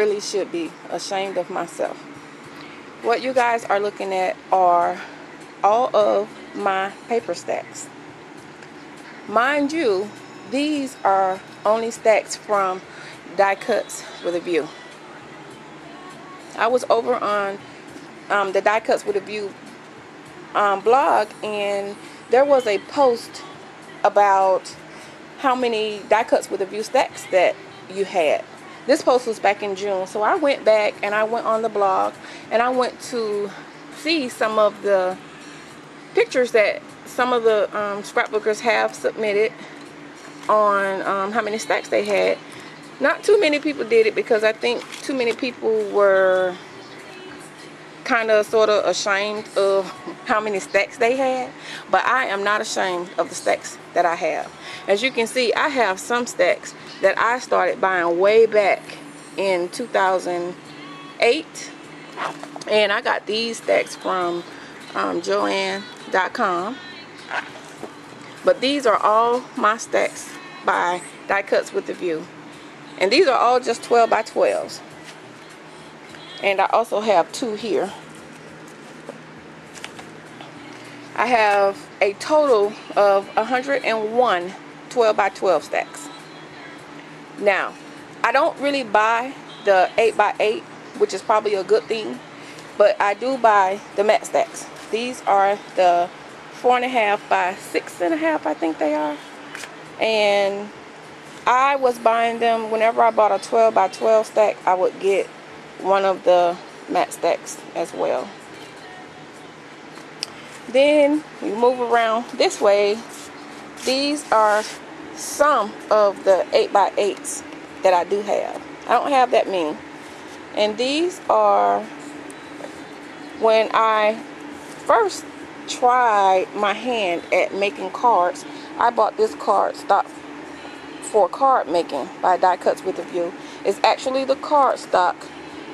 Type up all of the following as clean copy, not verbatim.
really should be ashamed of myself. What you guys are looking at are all of my paper stacks. Mind you, these are only stacks from Die Cuts with a View. I was over on the Die Cuts with a View blog, and there was a post about how many Die Cuts with a View stacks that you had. This post was back in June, so I went back and I went on the blog and I went to see some of the pictures that some of the scrapbookers have submitted on how many stacks they had. Not too many people did it because I think too many people were kind of sort of ashamed of how many stacks they had, but I am not ashamed of the stacks that I have. As you can see, I have some stacks that I started buying way back in 2008, and I got these stacks from Joann.com. But these are all my stacks by Die Cuts with a View, and these are all just 12 by 12s. And I also have two here. I have a total of 101 12 by 12 stacks. Now, I don't really buy the 8 by 8, which is probably a good thing, but I do buy the mat stacks. These are the 4.5 by 6.5, I think they are. And I was buying them whenever I bought a 12 by 12 stack, I would get one of the mat stacks as well. Then we move around this way. These are some of the 8 by 8s that I do have. I don't have that many. And these are, when I first tried my hand at making cards, I bought this card stock for card making by Die Cuts with a View. It's actually the card stock,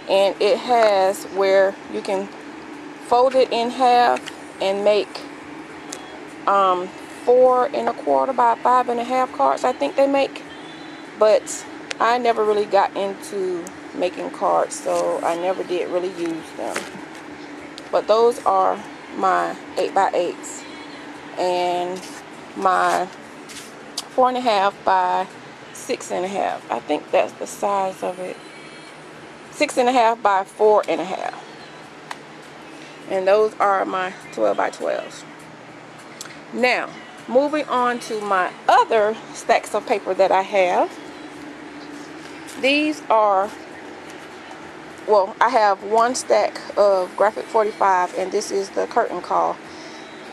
and it has where you can fold it in half and make 4 1/4 by 5.5 cards, I think they make. But I never really got into making cards, so I never did really use them. But those are my 8 by 8s and my 4.5 by 6.5. I think that's the size of it. 6.5 by 4.5. And those are my 12 by 12s. Now, moving on to my other stacks of paper that I have. These are, well, I have one stack of Graphic 45, and this is the curtain call.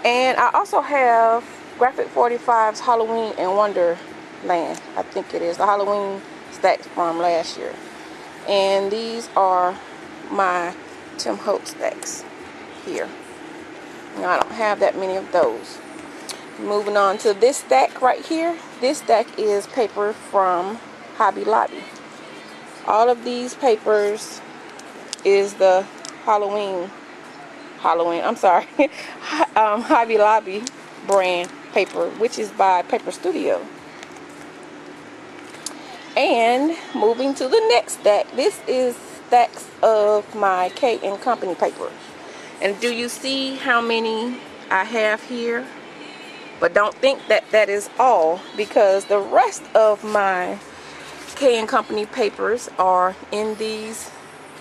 And I also have Graphic 45's Halloween in Wonderland. I think it is the Halloween stacks from last year. And these are my Tim Holtz stacks here. Now, I don't have that many of those. Moving on to this stack right here. This stack is paper from Hobby Lobby. All of these papers is the Hobby Lobby brand paper, which is by Paper Studio. And moving to the next stack, this is stacks of my K&Co paper. And do you see how many I have here? But don't think that that is all, because the rest of my K&Co papers are in these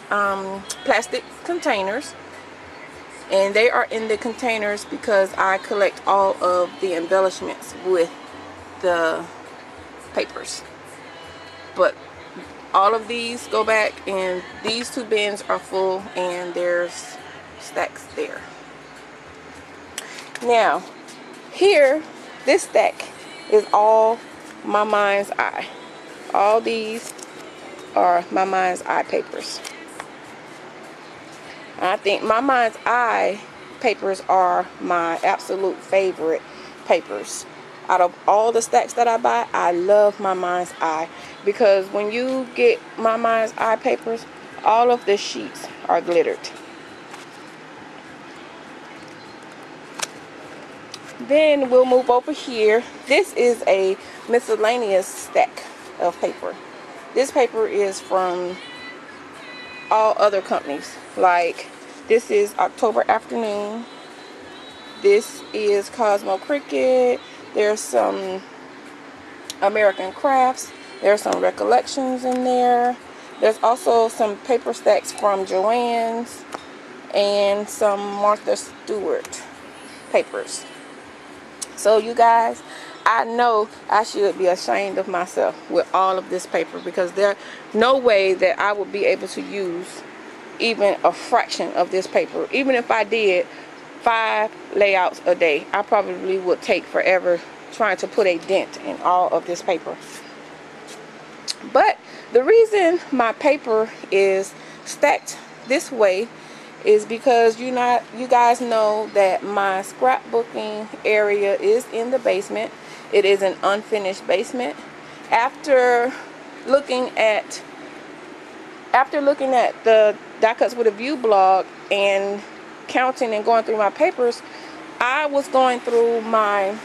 plastic containers. And they are in the containers because I collect all of the embellishments with the papers. But all of these go back, and these two bins are full, and there's stacks there. Now, here, this stack is all my mind's eye. All these are my mind's eye papers. I think my mind's eye papers are my absolute favorite papers. Out of all the stacks that I buy, I love my mind's eye, because when you get my mind's eye papers, all of the sheets are glittered. Then we'll move over here. This is a miscellaneous stack of paper. This paper is from all other companies. Like this is October Afternoon. This is Cosmo Cricket. There's some American Crafts. There's some Recollections in there. There's also some paper stacks from Joann's and some Martha Stewart papers. So you guys, I know I should be ashamed of myself with all of this paper, because there's no way that I would be able to use even a fraction of this paper. Even if I did 5 layouts a day, I probably would take forever trying to put a dent in all of this paper. But the reason my paper is stacked this way is because you guys know that my scrapbooking area is in the basement. It is an unfinished basement. After looking at the Die Cuts with a View blog and counting and going through my papers, I was going through my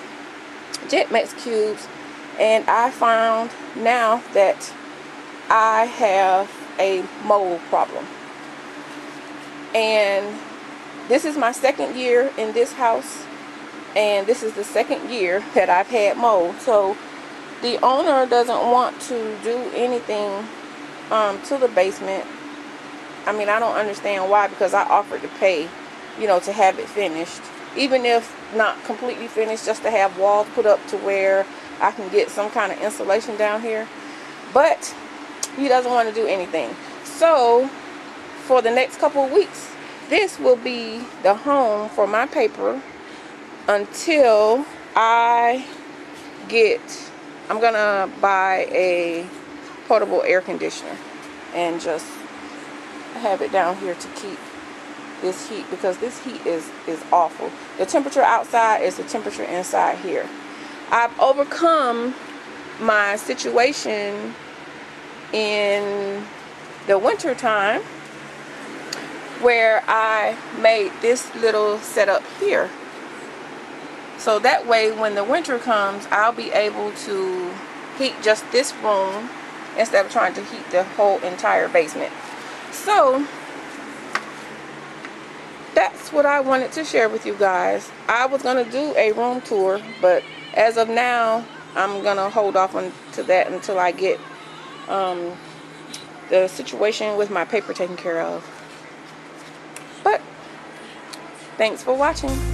Jetmax cubes, and I found now that I have a mold problem. And this is my second year in this house, and this is the second year that I've had mold. So the owner doesn't want to do anything to the basement. I mean, I don't understand why, because I offered to pay, you know, to have it finished, even if not completely finished, just to have walls put up to where I can get some kind of insulation down here. But he doesn't want to do anything. So for the next couple of weeks, this will be the home for my paper until I'm gonna buy a portable air conditioner and just have it down here to keep this heat, because this heat is awful. The temperature outside is the temperature inside here. I've overcome my situation in the winter time where I made this little setup here, so that way when the winter comes, I'll be able to heat just this room instead of trying to heat the whole entire basement. So that's what I wanted to share with you guys. I was going to do a room tour, but as of now, I'm going to hold off on to that until I get the situation with my paper taken care of. But thanks for watching.